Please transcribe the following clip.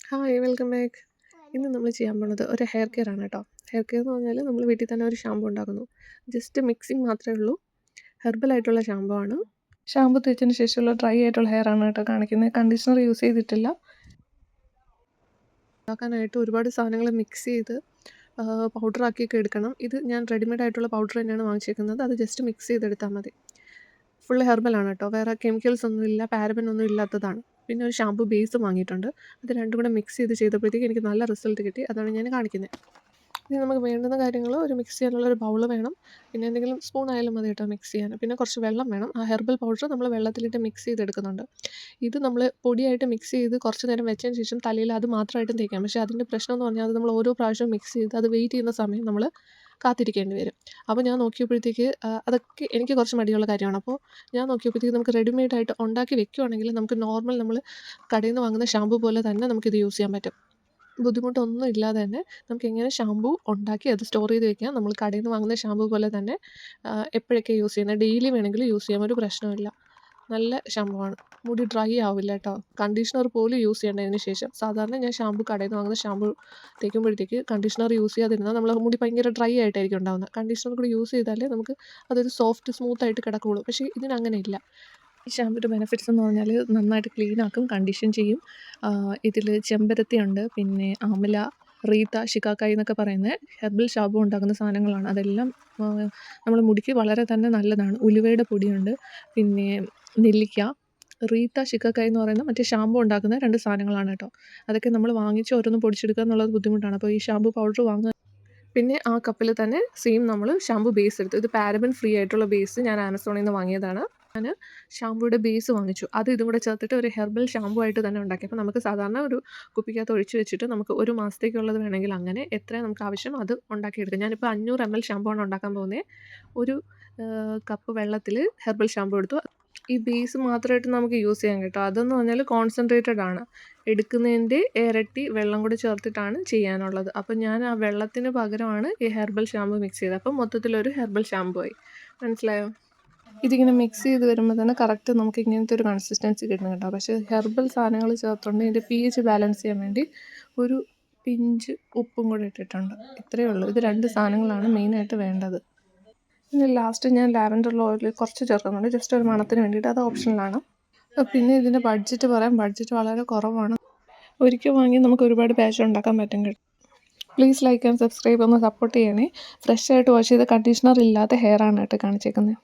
Hi welcome back. ഇന്ന് നമ്മൾ ചെയ്യാൻ പോണത് ഒരു ഹെയർ കെയർ ആണ് കേട്ടോ. ഹെയർ കെയർ എന്ന് പറഞ്ഞാൽ നമ്മൾ വീട്ടിൽ തന്നെ ഒരു ഷാമ്പു ഉണ്ടാക്കുന്നു. ജസ്റ്റ് മിക്സിങ് മാത്രമേ ഉള്ളൂ. ഹെർബൽ ആയിട്ടുള്ള ഷാമ്പു ആണ്. ഷാമ്പു തേച്ചതിന് ശേഷമുള്ള ഡ്രൈ ആയിട്ടുള്ള ഹെയർ ആണ് കേട്ടോ കാണിക്കുന്നത്. കണ്ടീഷണർ യൂസ് ചെയ്തിട്ടില്ല. ഉണ്ടാക്കാനായിട്ട് ഒരുപാട് സാധനങ്ങൾ മിക്സ് ചെയ്ത് പൗഡറാക്കിയൊക്കെ എടുക്കണം. ഇത് ഞാൻ റെഡിമെയ്ഡ് ആയിട്ടുള്ള പൗഡർ തന്നെയാണ് വാങ്ങിച്ചേക്കുന്നത്. അത് ജസ്റ്റ് മിക്സ് ചെയ്തെടുത്താൽ മതി. ഫുൾ ഹെർബലാണ് കേട്ടോ. വേറെ കെമിക്കൽസ് ഒന്നുമില്ല, പാരബൻ ഒന്നും ഇല്ലാത്തതാണ്. പിന്നെ ഒരു ഷാമ്പു ബേസ് വാങ്ങിയിട്ടുണ്ട്. അത് രണ്ടും കൂടെ മിക്സ് ചെയ്തപ്പോഴത്തേക്ക് എനിക്ക് നല്ല റിസൾട്ട് കിട്ടി. അതാണ് ഞാൻ കാണിക്കുന്നത്. ഇനി നമുക്ക് വേണ്ടുന്ന കാര്യങ്ങൾ ഒരു മിക്സ് ചെയ്യാനുള്ള ഒരു ബൗൾ വേണം. പിന്നെ എന്തെങ്കിലും സ്പൂൺ ആയാലും മതി കേട്ടോ മിക്സ് ചെയ്യാൻ. പിന്നെ കുറച്ച് വെള്ളം വേണം. ആ ഹെർബൽ പൗഡർ നമ്മൾ വെള്ളത്തിലിട്ട് മിക്സ് ചെയ്തെടുക്കുന്നുണ്ട്. ഇത് നമ്മൾ പൊടിയായിട്ട് മിക്സ് ചെയ്ത് കുറച്ച് നേരം വെച്ചതിന് ശേഷം തലയിൽ അത് മാത്രമായിട്ടും തേക്കാം. പക്ഷേ അതിൻ്റെ പ്രശ്നം എന്ന് പറഞ്ഞാൽ അത് നമ്മൾ ഓരോ പ്രാവശ്യം മിക്സ് ചെയ്ത് അത് വെയിറ്റ് ചെയ്യുന്ന സമയം നമ്മൾ കാത്തിരിക്കേണ്ടി വരും. അപ്പോൾ ഞാൻ നോക്കിയപ്പോഴത്തേക്ക് അതൊക്കെ എനിക്ക് കുറച്ച് മടിയുള്ള കാര്യമാണ്. അപ്പോൾ ഞാൻ നോക്കിയപ്പോഴത്തേക്ക് നമുക്ക് റെഡിമെയ്ഡായിട്ട് ഉണ്ടാക്കി വെക്കുകയാണെങ്കിൽ നമുക്ക് നോർമൽ നമ്മൾ കടയിൽ നിന്ന് വാങ്ങുന്ന ഷാമ്പു പോലെ തന്നെ നമുക്കിത് യൂസ് ചെയ്യാൻ പറ്റും. ബുദ്ധിമുട്ടൊന്നും ഇല്ലാതെ തന്നെ നമുക്കെങ്ങനെ ഷാമ്പു ഉണ്ടാക്കി അത് സ്റ്റോർ ചെയ്ത് വെക്കാം. നമ്മൾ കടയിൽ നിന്ന് വാങ്ങുന്ന ഷാമ്പു പോലെ തന്നെ എപ്പോഴൊക്കെ യൂസ് ചെയ്യുന്നത്, ഡെയിലി വേണമെങ്കിലും യൂസ് ചെയ്യാം. ഒരു പ്രശ്നമില്ല. നല്ല ഷാമ്പു ആണ്. മുടി ഡ്രൈ ആവില്ല കേട്ടോ. കണ്ടീഷണർ പോലും യൂസ് ചെയ്യേണ്ടതിന് ശേഷം സാധാരണ ഞാൻ ഷാമ്പു കടയിൽ നിന്ന് വാങ്ങുന്ന ഷാമ്പു തേക്കുമ്പോഴത്തേക്ക് കണ്ടീഷണർ യൂസ് ചെയ്യാതിരുന്നാൽ നമ്മളെ മുടി ഭയങ്കര ഡ്രൈ ആയിട്ടായിരിക്കും ഉണ്ടാകുന്നത്. കണ്ടീഷണർ കൂടി യൂസ് ചെയ്താലേ നമുക്ക് അതൊരു സോഫ്റ്റ് സ്മൂത്തായിട്ട് കിടക്കുകയുള്ളൂ. പക്ഷേ ഇതിനങ്ങനെ ഇല്ല. ഈ ഷാമ്പുവിൻ്റെ ബെനിഫിറ്റ്സ് എന്ന് പറഞ്ഞാൽ നന്നായിട്ട് ക്ലീൻ ആക്കും, കണ്ടീഷൻ ചെയ്യും. ഇതിൽ ചെമ്പരത്തിയുണ്ട്, പിന്നെ ആമല, റീത്ത, ശിക്കാക്കായി എന്നൊക്കെ പറയുന്ന ഹെർബൽ ഷാമ്പു ഉണ്ടാക്കുന്ന സാധനങ്ങളാണ്. അതെല്ലാം നമ്മുടെ മുടിക്ക് വളരെ തന്നെ നല്ലതാണ്. ഉലുവയുടെ പൊടിയുണ്ട്, പിന്നെ നെല്ലിക്ക, റീത്ത, ശിക്കാക്കായി എന്ന് പറയുന്ന മറ്റേ ഷാമ്പു ഉണ്ടാക്കുന്ന 2 സാധനങ്ങളാണ് കേട്ടോ. അതൊക്കെ നമ്മൾ വാങ്ങിച്ച് ഓരോന്നും പൊടിച്ചെടുക്കുക എന്നുള്ളത് ബുദ്ധിമുട്ടാണ്. അപ്പോൾ ഈ ഷാമ്പു പൗഡർ വാങ്ങുക. പിന്നെ ആ കപ്പിൽ തന്നെ സെയിം നമ്മൾ ഷാമ്പു ബേസ് എടുത്തു. ഇത് പാരബൻ ഫ്രീ ആയിട്ടുള്ള ബേസ് ഞാൻ ആമസോണിൽ നിന്ന് വാങ്ങിയതാണ്. ഞാൻ ഷാമ്പൂയുടെ ബേസ് വാങ്ങിച്ചു. അത് ഇതും കൂടെ ചേർത്തിട്ട് ഒരു ഹെർബൽ ഷാമ്പു ആയിട്ട് തന്നെ ഉണ്ടാക്കി. അപ്പോൾ നമുക്ക് സാധാരണ ഒരു കുപ്പിക്കകത്ത് ഒഴിച്ച് വെച്ചിട്ട് നമുക്ക് ഒരു മാസത്തേക്കുള്ളത് വേണമെങ്കിൽ അങ്ങനെ എത്രയാണ് നമുക്ക് ആവശ്യം അത് ഉണ്ടാക്കിയെടുക്കാം. ഞാനിപ്പോൾ 500 ml ഷാമ്പു ആണ് ഉണ്ടാക്കാൻ പോകുന്നത്. ഒരു കപ്പ് വെള്ളത്തിൽ ഹെർബൽ ഷാമ്പു എടുത്തു. ഈ ബേസ് മാത്രമായിട്ട് നമുക്ക് യൂസ് ചെയ്യാൻ കേട്ടോ. അതെന്ന് പറഞ്ഞാൽ കോൺസെൻട്രേറ്റഡ് ആണ്. എടുക്കുന്നതിൻ്റെ ഇരട്ടി വെള്ളം കൂടി ചേർത്തിട്ടാണ് ചെയ്യാനുള്ളത്. അപ്പോൾ ഞാൻ ആ വെള്ളത്തിന് പകരമാണ് ഈ ഹെർബൽ ഷാമ്പു മിക്സ് ചെയ്തത്. അപ്പം മൊത്തത്തിലൊരു ഹെർബൽ ഷാമ്പു ആയി. മനസ്സിലായോ? ഇതിങ്ങനെ മിക്സ് ചെയ്ത് വരുമ്പോൾ തന്നെ കറക്റ്റ് നമുക്ക് ഇങ്ങനത്തെ ഒരു കൺസിസ്റ്റൻസി കിട്ടും കേട്ടോ. പക്ഷേ ഹെർബൽ സാധനങ്ങൾ ചേർത്തുകൊണ്ട് ഇതിൻ്റെ pH ബാലൻസ് ചെയ്യാൻ വേണ്ടി ഒരു പിഞ്ച് ഉപ്പും കൂടെ ഇട്ടിട്ടുണ്ട്. ഇത്രയേ ഉള്ളൂ. ഇത് 2 സാധനങ്ങളാണ് മെയിനായിട്ട് വേണ്ടത്. പിന്നെ ലാസ്റ്റ് ഞാൻ ലാവൻഡർ ഓയിൽ കുറച്ച് ചേർക്കുന്നുണ്ട്, ജസ്റ്റ് ഒരു മണത്തിന് വേണ്ടിയിട്ട്. അത് ഓപ്ഷണലാണ്. പിന്നെ ഇതിൻ്റെ ബഡ്ജറ്റ് പറയാം. ബഡ്ജറ്റ് വളരെ കുറവാണ്. ഒരിക്കൽ വാങ്ങി നമുക്ക് ഒരുപാട് ബാച്ച് ഉണ്ടാക്കാൻ പറ്റും കേട്ടോ. പ്ലീസ് ലൈക്ക് ആൻഡ് സബ്സ്ക്രൈബ്, ഒന്ന് സപ്പോർട്ട് ചെയ്യണേ. ഫ്രഷ് ആയിട്ട് വാഷ് ചെയ്ത കണ്ടീഷണർ ഇല്ലാത്ത ഹെയർ ആണ് കേട്ടോ കാണിച്ചേക്കുന്നത്.